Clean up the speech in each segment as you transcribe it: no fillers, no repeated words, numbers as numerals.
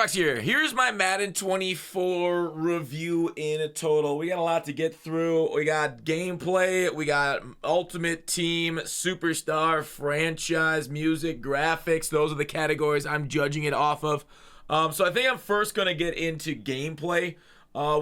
Box here. Here's my Madden 24 review in a total. We got a lot to get through. We got gameplay, we got ultimate team, superstar, franchise, music, graphics. Those are the categories I'm judging it off of. So I think I'm first going to get into gameplay,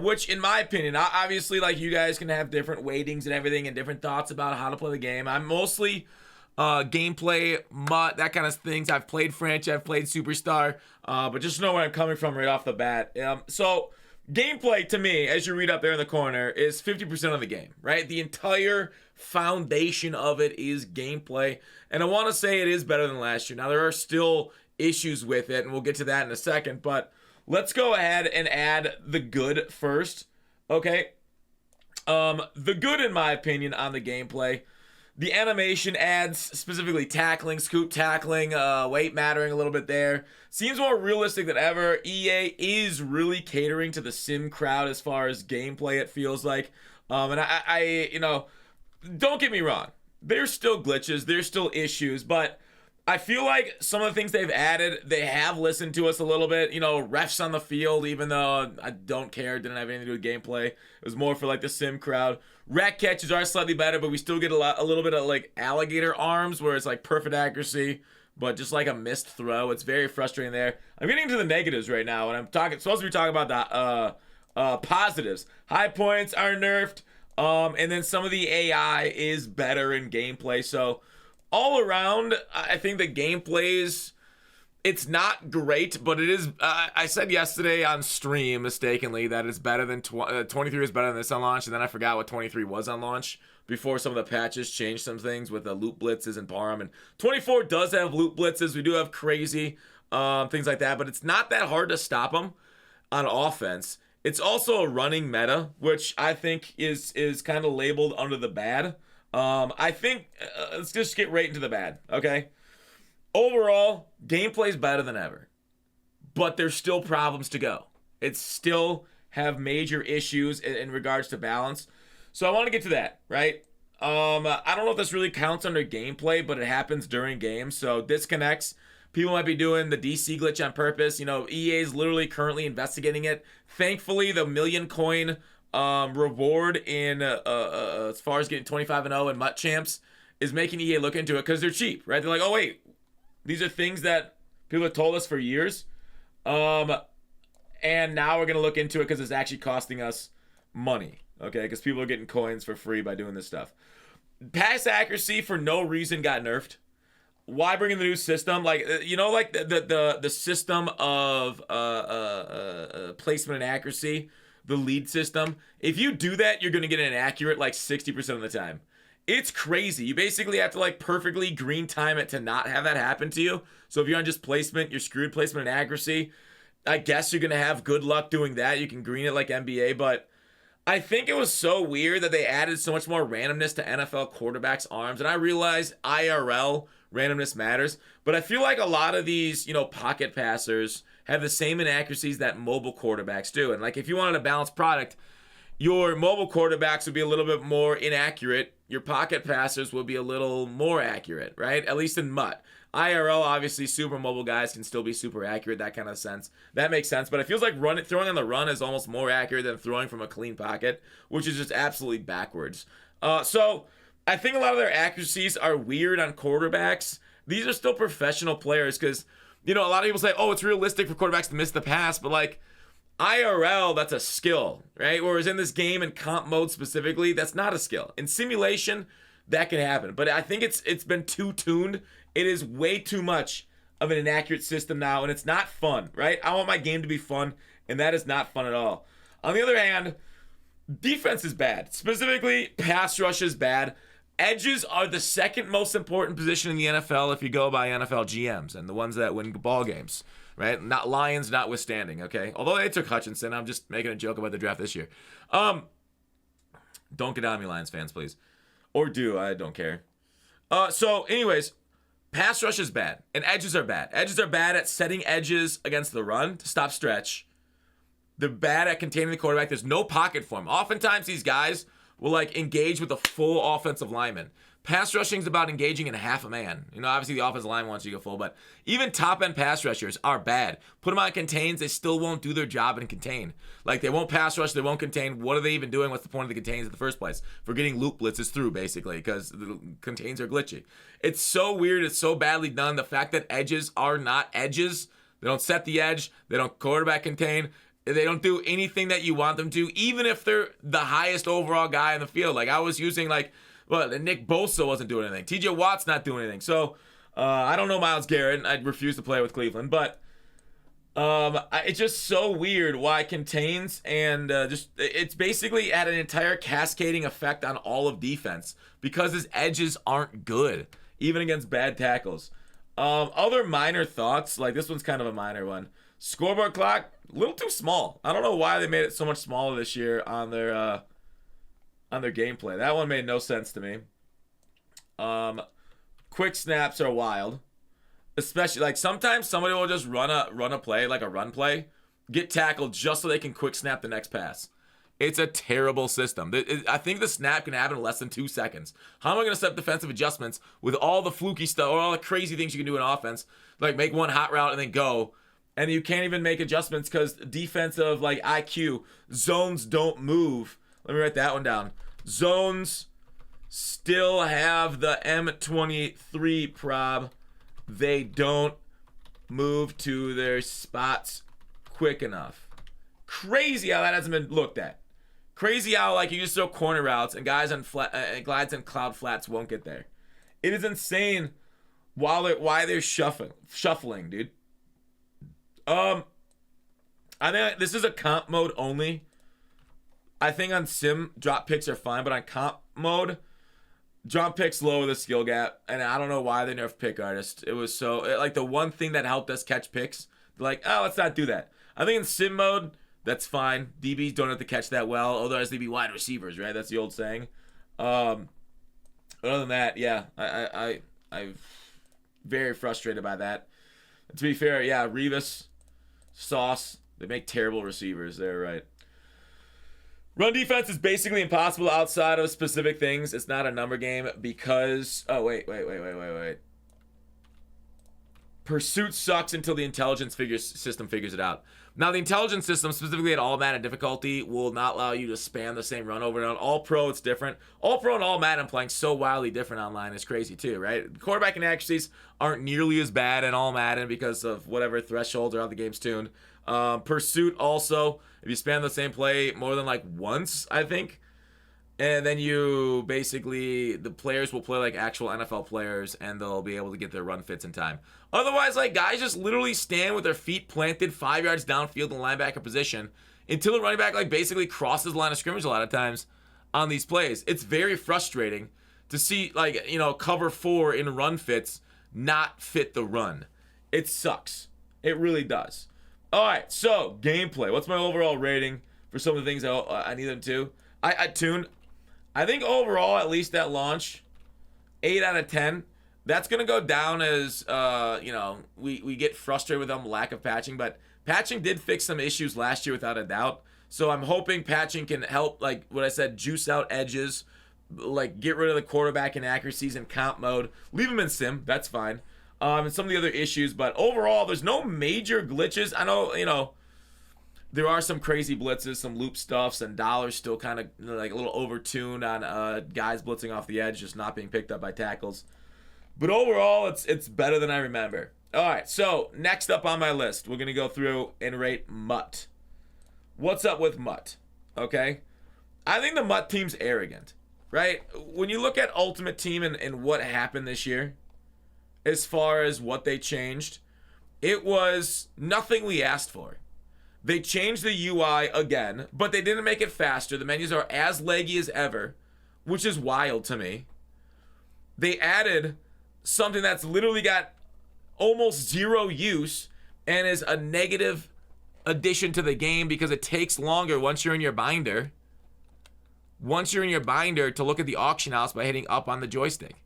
which in my opinion, obviously like you guys can have different weightings and everything and different thoughts about how to play the game. I'm mostly gameplay, MUT, that kind of things. I've played franchise, I've played superstar, but just know where I'm coming from right off the bat. So gameplay to me, as you read up there in the corner, is 50% of the game, right? The entire foundation of it is gameplay, and I want to say it is better than last year. Now there are still issues with it, and we'll get to that in a second, but let's go ahead and add the good first, okay? The good, in my opinion, on the gameplay, the animation adds, specifically tackling, scoop tackling, weight mattering a little bit there. Seems more realistic than ever. EA is really catering to the sim crowd as far as gameplay, it feels like. And I you know, don't get me wrong. There's still glitches, there's still issues, but I feel like some of the things they've added, they have listened to us a little bit. You know, refs on the field, even though I don't care, didn't have anything to do with gameplay. It was more for like the sim crowd. Rat catches are slightly better, but we still get a little bit of like alligator arms where it's like perfect accuracy, but just like a missed throw. It's very frustrating there. I'm getting into the negatives right now, and I'm supposed to be talking about the positives. High points are nerfed, and then some of the AI is better in gameplay. So all around, I think the gameplay is, it's not great, but it is. I said yesterday on stream mistakenly that it's better than 23 is better than this on launch, and then I forgot what 23 was on launch before some of the patches changed some things with the loot blitzes and Parham. And 24 does have loot blitzes. We do have crazy things like that, but it's not that hard to stop them on offense. It's also a running meta, which I think is kind of labeled under the bad. I think let's just get right into the bad, okay? Overall, gameplay's better than ever, but there's still problems to go. It still have major issues in regards to balance. So I want to get to that, right? I don't know if this really counts under gameplay, but it happens during games. So disconnects. People might be doing the DC glitch on purpose. You know, EA is literally currently investigating it. Thankfully, the million coin reward in as far as getting 25-0 in MUT champs is making EA look into it because they're cheap, right? They're like, oh wait, these are things that people have told us for years, and now we're gonna look into it because it's actually costing us money, okay? Because people are getting coins for free by doing this stuff. Pass accuracy for no reason got nerfed. Why bring in the new system? Like, you know, like the system of placement and accuracy, the lead system. If you do that, you're gonna get an inaccurate like 60% of the time. It's crazy. You basically have to like perfectly green time it to not have that happen to you. So if you're on just placement, you're screwed placement and accuracy. I guess you're gonna have good luck doing that. You can green it like NBA, but I think it was so weird that they added so much more randomness to NFL quarterbacks' arms. And I realize IRL randomness matters, but I feel like a lot of these, you know, pocket passers have the same inaccuracies that mobile quarterbacks do. And like if you wanted a balanced product, your mobile quarterbacks would be a little bit more inaccurate. Your pocket passers will be a little more accurate, right? At least in MUT. IRL, obviously, super mobile guys can still be super accurate, that kind of sense. That makes sense, but it feels like throwing on the run is almost more accurate than throwing from a clean pocket, which is just absolutely backwards. So I think a lot of their accuracies are weird on quarterbacks. These are still professional players because, you know, a lot of people say, oh, it's realistic for quarterbacks to miss the pass, but like, IRL, that's a skill, right? Whereas in this game, in comp mode specifically, that's not a skill. In simulation, that can happen. But I think it's been too tuned. It is way too much of an inaccurate system now, and it's not fun, right? I want my game to be fun, and that is not fun at all. On the other hand, defense is bad. Specifically, pass rush is bad. Edges are the second most important position in the NFL if you go by NFL GMs and the ones that win ball games. Right? Not Lions notwithstanding, okay? Although they took Hutchinson, I'm just making a joke about the draft this year. Don't get on me, Lions fans, please. Or do, I don't care. So, anyways, pass rush is bad, and edges are bad. Edges are bad at setting edges against the run to stop stretch. They're bad at containing the quarterback. There's no pocket for them. Oftentimes, these guys will, like, engage with a full offensive lineman. Pass rushing is about engaging in half a man. Obviously the offensive line wants you to go full, but even top-end pass rushers are bad. Put them on contains, they still won't do their job in contain. Like, they won't pass rush, they won't contain. What are they even doing? What's the point of the contains in the first place? For getting loop blitzes through, basically, because the contains are glitchy. It's so weird. It's so badly done. The fact that edges are not edges. They don't set the edge. They don't quarterback contain. They don't do anything that you want them to, even if they're the highest overall guy in the field. Like, I was using, Nick Bosa wasn't doing anything. TJ Watt's not doing anything. So, I don't know Myles Garrett. I refuse to play with Cleveland. But it's just so weird why contains and it's basically had an entire cascading effect on all of defense because his edges aren't good, even against bad tackles. Other minor thoughts, like this one's kind of a minor one. Scoreboard clock, a little too small. I don't know why they made it so much smaller this year on their gameplay. That one made no sense to me. Quick snaps are wild. Especially, like, sometimes somebody will just run a play, like a run play, get tackled just so they can quick snap the next pass. It's a terrible system. I think the snap can happen in less than 2 seconds. How am I going to set up defensive adjustments with all the fluky stuff or all the crazy things you can do in offense? Like, make one hot route and then go. And you can't even make adjustments because defensive, like, IQ, zones don't move. Let me write that one down. Zones still have the M23 prob. They don't move to their spots quick enough. Crazy how that hasn't been looked at. Crazy how, like, you just throw corner routes and guys on glides and cloud flats won't get there. It is insane why they're shuffling, dude. I think this is a comp mode only. I think on sim drop picks are fine, but on comp mode, drop picks lower the skill gap, and I don't know why they nerfed pick artist. It was like the one thing that helped us catch picks. They're like, oh, let's not do that. I think in sim mode, that's fine. DBs don't have to catch that well, otherwise they'd be wide receivers, right? That's the old saying. Other than that, yeah, I'm very frustrated by that. And to be fair, yeah, Revis, Sauce, they make terrible receivers. They're right. Run defense is basically impossible outside of specific things. It's not a number game because... Oh, wait. Pursuit sucks until the intelligence system figures it out. Now, the intelligence system, specifically at all Madden difficulty, will not allow you to spam the same run over and on. All Pro, it's different. All Pro and all Madden playing so wildly different online is crazy too, right? Quarterback inaccuracies aren't nearly as bad in all Madden because of whatever thresholds or how the game's tuned. Pursuit also, if you spam the same play more than like once, I think, and then you basically, the players will play like actual NFL players and they'll be able to get their run fits in time. Otherwise, like, guys just literally stand with their feet planted 5 yards downfield in the linebacker position until the running back like basically crosses the line of scrimmage a lot of times on these plays. It's very frustrating to see, like, cover 4 in run fits not fit the run. It sucks. It really does. All right, so gameplay. What's my overall rating for some of the things I need them to? I tuned. I think overall, at least at launch, 8 out of 10. That's going to go down as, we get frustrated with them, lack of patching. But patching did fix some issues last year without a doubt. So I'm hoping patching can help, like what I said, juice out edges, like get rid of the quarterback inaccuracies in comp mode. Leave them in sim. That's fine. And some of the other issues. But overall, there's no major glitches. I know, there are some crazy blitzes, some loop stuffs, and dollars still kind of like a little overtuned on guys blitzing off the edge, just not being picked up by tackles. But overall, it's better than I remember. All right, so next up on my list, we're going to go through and rate Mutt. What's up with Mutt? Okay? I think the Mutt team's arrogant, right? When you look at Ultimate Team and what happened this year, as far as what they changed, it was nothing we asked for. They changed the UI again, but they didn't make it faster. The menus are as laggy as ever, which is wild to me. They added something that's literally got almost zero use and is a negative addition to the game because it takes longer once you're in your binder. Once you're in your binder to look at the auction house by hitting up on the joystick.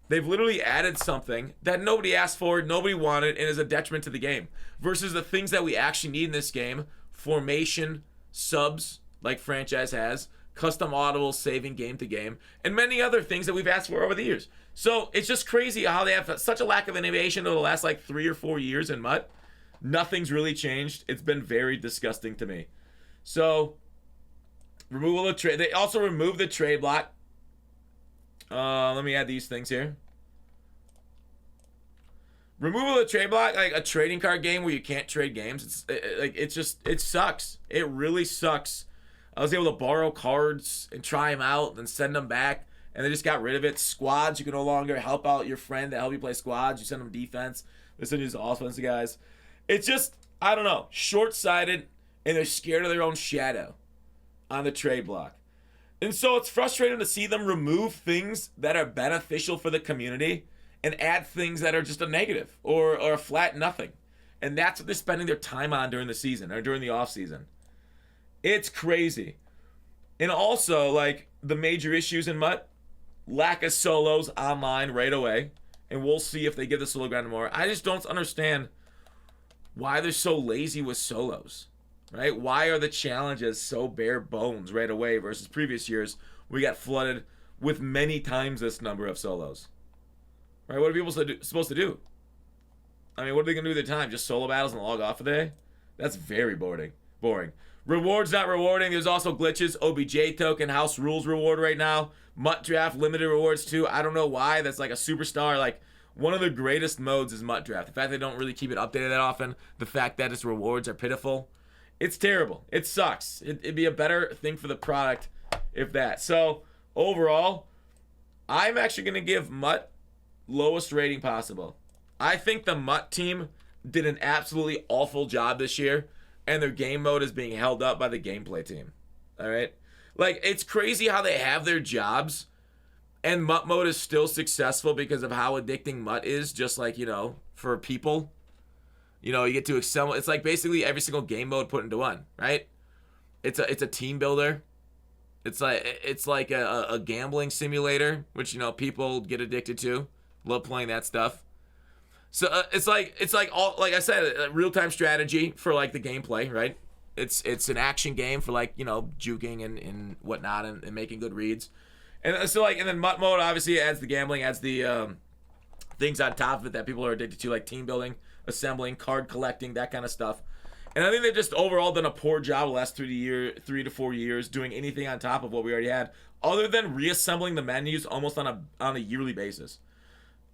They've literally added something that nobody asked for, nobody wanted, and is a detriment to the game. Versus the things that we actually need in this game, formation, subs, like franchise has, custom audibles, saving game to game, and many other things that we've asked for over the years. So it's just crazy how they have such a lack of innovation over the last like 3 or 4 years in MUT. Nothing's really changed. It's been very disgusting to me. So, removal of trade. They also removed the trade block. Let me add these things here. Removal of trade block, like a trading card game where you can't trade games. It sucks. It really sucks. I was able to borrow cards and try them out and send them back, and they just got rid of it. Squads, you can no longer help out your friend to help you play squads. You send them defense. They send you to offensive guys. It's just, I don't know, short-sighted, and they're scared of their own shadow on the trade block. And so it's frustrating to see them remove things that are beneficial for the community and add things that are just a negative or a flat nothing. And that's what they're spending their time on during the season or during the offseason. It's crazy. And also, like, the major issues in MUT, lack of solos online right away. And we'll see if they give the solo grind more. I just don't understand why they're so lazy with solos, right? Why are the challenges so bare bones right away versus previous years we got flooded with many times this number of solos? Right? What are people supposed to do? I mean, what are they going to do with their time? Just solo battles and log off a day? That's very boring. Rewards not rewarding. There's also glitches. OBJ token, house rules reward right now. MUT draft, limited rewards too. I don't know why. That's like a superstar. Like, one of the greatest modes is MUT draft. The fact they don't really keep it updated that often. The fact that its rewards are pitiful. It's terrible. It sucks. It'd be a better thing for the product if that. So, overall, I'm actually going to give MUT lowest rating possible. I think the MUT team did an absolutely awful job this year, and their game mode is being held up by the gameplay team. All right? Like, it's crazy how they have their jobs, and MUT mode is still successful because of how addicting MUT is, just like, you know, for people. You know, you get to assemble. It's like basically every single game mode put into one, right? It's a team builder. It's like a gambling simulator, which, you know, people get addicted to. Love playing that stuff. So it's like all, like I said, a real-time strategy for like the gameplay, right? It's an action game for, like, you know, juking and whatnot and making good reads. And so, like, and then MUT mode obviously adds the gambling, adds the things on top of it that people are addicted to, like team building, assembling, card collecting, that kind of stuff. And I think they've just overall done a poor job the last 3 to 4 years doing anything on top of what we already had, other than reassembling the menus almost on a yearly basis.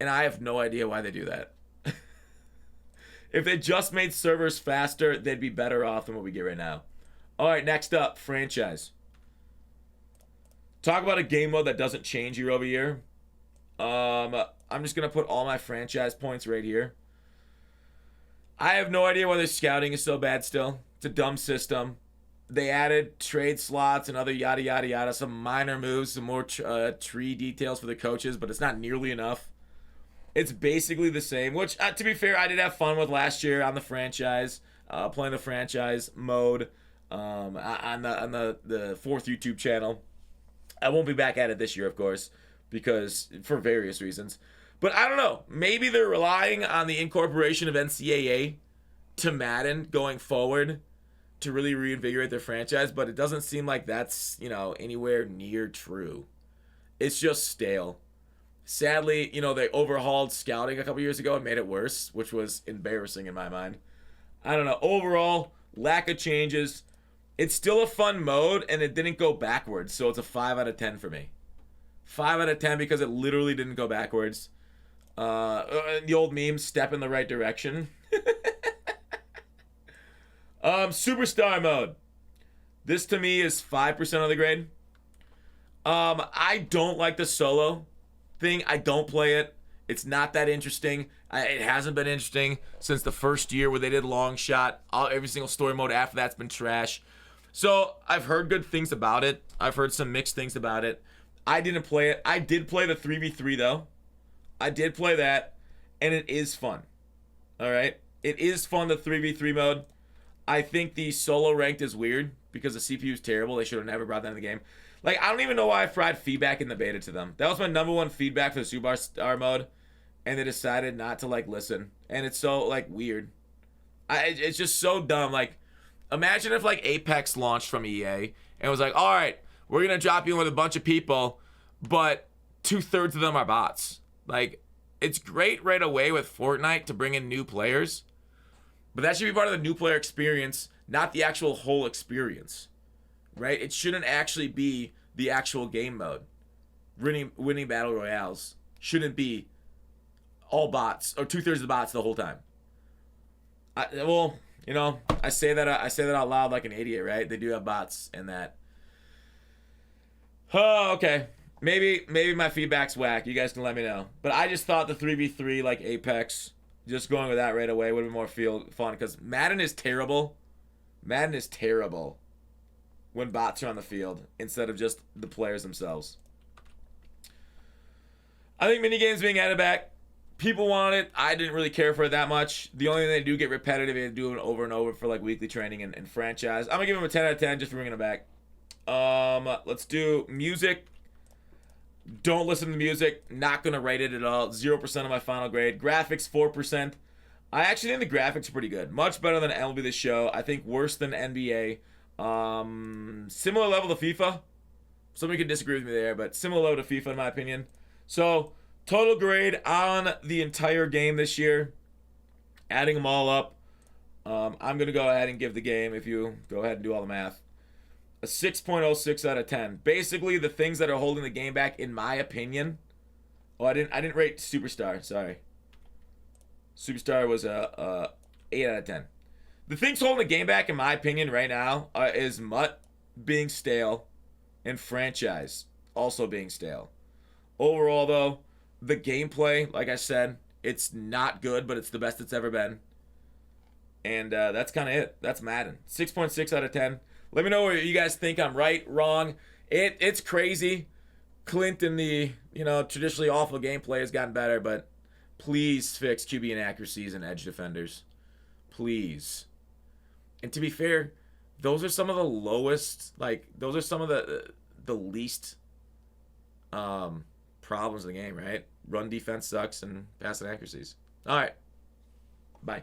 And I have no idea why they do that. If they just made servers faster, they'd be better off than what we get right now. All right, next up, franchise. Talk about a game mode that doesn't change year over year. I'm just going to put all my franchise points right here. I have no idea why their scouting is so bad still. It's a dumb system. They added trade slots and other yada, yada, yada. Some minor moves, some more tree details for the coaches, but it's not nearly enough. It's basically the same, which, to be fair, I did have fun with last year on the franchise, playing the franchise mode on the fourth YouTube channel. I won't be back at it this year, of course, because for various reasons. But I don't know. Maybe they're relying on the incorporation of NCAA to Madden going forward to really reinvigorate their franchise, but it doesn't seem like that's, you know, anywhere near true. It's just stale. Sadly, you know, they overhauled scouting a couple years ago and made it worse, which was embarrassing in my mind. I don't know. Overall, lack of changes. It's still a fun mode, and it didn't go backwards, so it's a 5 out of 10 for me. 5 out of 10 because it literally didn't go backwards. The old meme, step in the right direction. Superstar mode. This, to me, is 5% of the grade. I don't like the solo thing. I don't play it. It's not that interesting. It hasn't been interesting since the first year where they did long shot. Every single story mode after that's been trash. So I've heard good things about it. I've heard some mixed things about it. I didn't play it. I did play the 3v3 though. I did play that, and it is fun. All right, it is fun, the 3v3 mode. I think the solo ranked is weird because the CPU is terrible. They should have never brought that in the game. Like, I don't even know why I fried feedback in the beta to them. That was my number one feedback for the Superstar mode, and they decided not to, like, listen. And it's so, like, weird. It's just so dumb. Like, imagine if, like, Apex launched from EA and was like, all right, we're going to drop you in with a bunch of people, but 2/3 of them are bots. Like, it's great right away with Fortnite to bring in new players, but that should be part of the new player experience, not the actual whole experience, right? It shouldn't actually be the actual game mode. Winning battle royales shouldn't be all bots or 2/3 of the bots the whole time. I say that out loud like an idiot, right? They do have bots in that. Oh, okay. Maybe my feedback's whack. You guys can let me know. But I just thought the 3v3 like Apex, just going with that right away would be more fun because Madden is terrible. Madden is terrible when bots are on the field instead of just the players themselves. I think minigames being added back. People want it. I didn't really care for it that much. The only thing they do get repetitive is do it over and over for like weekly training and franchise. I'm gonna give them a 10 out of 10 just for bringing it back. Let's do music. Don't listen to the music. Not gonna rate it at all. 0% of my final grade. Graphics 4%. I actually think the graphics are pretty good. Much better than MLB The Show. I think worse than NBA. Similar level to FIFA. Somebody could disagree with me there, but similar level to FIFA in my opinion. So total grade on the entire game this year, adding them all up, I'm going to go ahead and give the game, if you go ahead and do all the math, a 6.06 out of 10. Basically, the things that are holding the game back, in my opinion. Oh, I didn't rate Superstar. Sorry. Superstar was a 8 out of 10. The things holding the game back, in my opinion, right now, is Mutt being stale and franchise also being stale. Overall, though, the gameplay, like I said, it's not good, but it's the best it's ever been. And that's kind of it. That's Madden. 6.6 out of 10. Let me know what you guys think. I'm right, wrong. It's crazy. Clint in the traditionally awful gameplay has gotten better, but please fix QB inaccuracies and edge defenders. Please. And to be fair, those are some of the lowest, those are some of the least problems in the game, right? Run defense sucks and pass inaccuracies. All right. Bye.